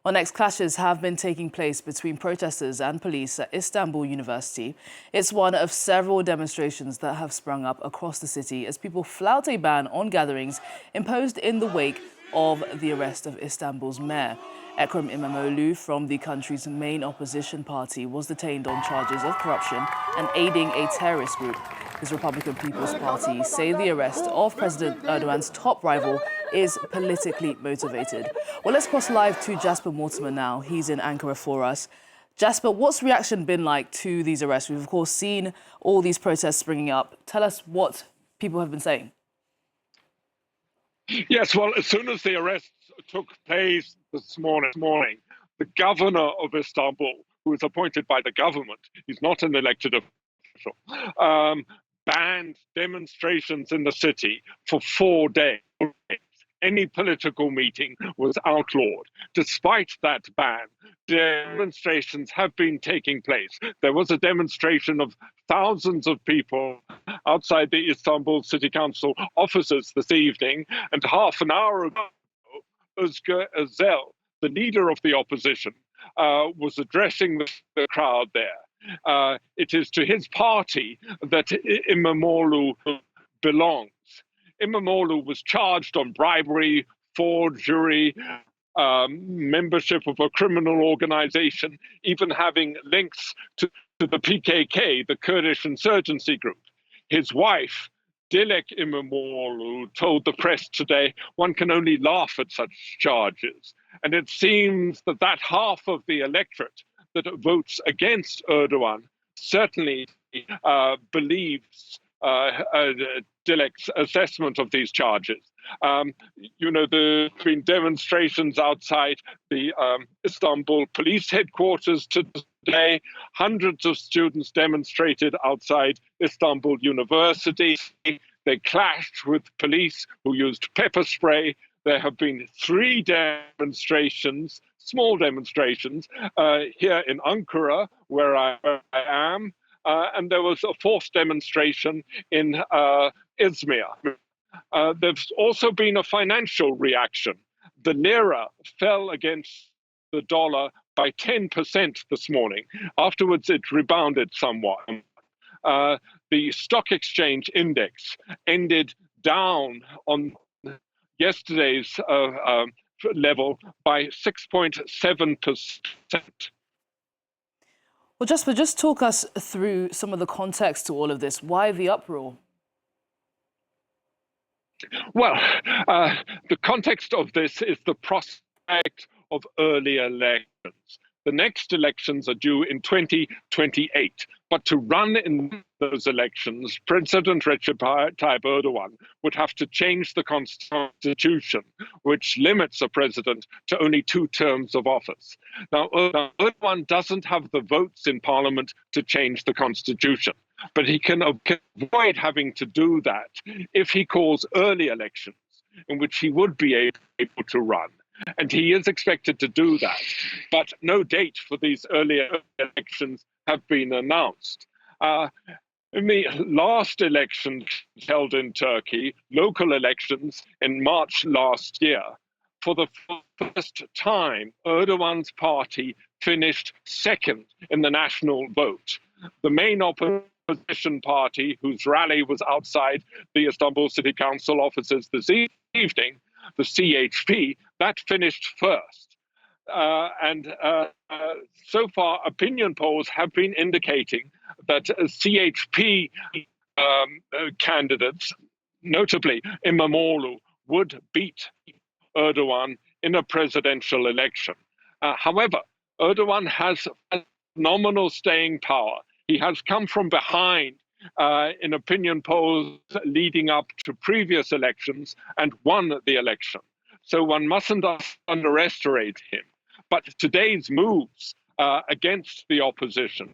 Well, next clashes have been taking place between protesters and police at Istanbul University. It's one of several demonstrations that have sprung up across the city as people flout a ban on gatherings imposed in the wake of the arrest of Istanbul's mayor. Ekrem Imamoglu from the country's main opposition party was detained on charges of corruption and aiding a terrorist group. His Republican People's Party say the arrest of President Erdogan's top rival is politically motivated. Well, let's cross live to Jasper Mortimer now. He's in Ankara for us. Jasper, what's reaction been like to these arrests? We've, of course, seen all these protests springing up. Tell us what people have been saying. Yes, well, as soon as the arrests took place this morning, the governor of Istanbul, who is appointed by the government, he's not an elected official, banned demonstrations in the city for 4 days. Any political meeting was outlawed. Despite that ban, demonstrations have been taking place. There was a demonstration of thousands of people outside the Istanbul City Council offices this evening, and half an hour ago, Özgür Özel, the leader of the opposition, was addressing the crowd there. It is to his party that Imamoglu belongs. Imamoglu was charged on bribery, forgery, membership of a criminal organization, even having links to the PKK, the Kurdish insurgency group. His wife, Dilek Imamoglu, told the press today one can only laugh at such charges. And it seems that half of the electorate that votes against Erdogan certainly believes Dilek's assessment of these charges. There have been demonstrations outside the Istanbul police headquarters today. Hundreds of students demonstrated outside Istanbul University. They clashed with police who used pepper spray. There have been 3 demonstrations, small demonstrations, here in Ankara, where I am. And there was a 4th demonstration in Izmir. There's also been a financial reaction. The lira fell against the dollar by 10% this morning. Afterwards, it rebounded somewhat. The stock exchange index ended down on yesterday's level by 6.7%. Well, Jasper, just talk us through some of the context to all of this. Why the uproar? Well, the context of this is the prospect of early elections. The next elections are due in 2028. But to run in those elections, President Recep Tayyip Erdogan would have to change the constitution, which limits a president to only 2 terms of office. Now, Erdogan doesn't have the votes in parliament to change the constitution, but he can avoid having to do that if he calls early elections in which he would be able to run. And he is expected to do that. But no date for these early elections have been announced. In the last election held in Turkey, local elections in March last year, for the first time, Erdogan's party finished 2nd in the national vote. The main opposition party, whose rally was outside the Istanbul City Council offices this evening, the CHP, that finished 1st. So far, opinion polls have been indicating that CHP candidates, notably Imamoglu, would beat Erdogan in a presidential election. However, Erdogan has phenomenal staying power. He has come from behind in opinion polls leading up to previous elections and won the election. So one mustn't underestimate him. But today's moves against the opposition,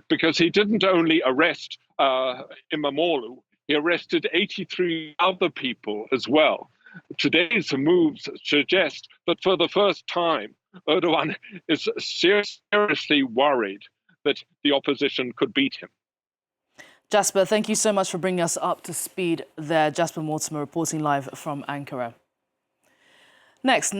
because he didn't only arrest Imamoglu, he arrested 83 other people as well. Today's moves suggest that for the first time, Erdogan is seriously worried that the opposition could beat him. Jasper, thank you so much for bringing us up to speed there. Jasper Mortimer reporting live from Ankara. Next.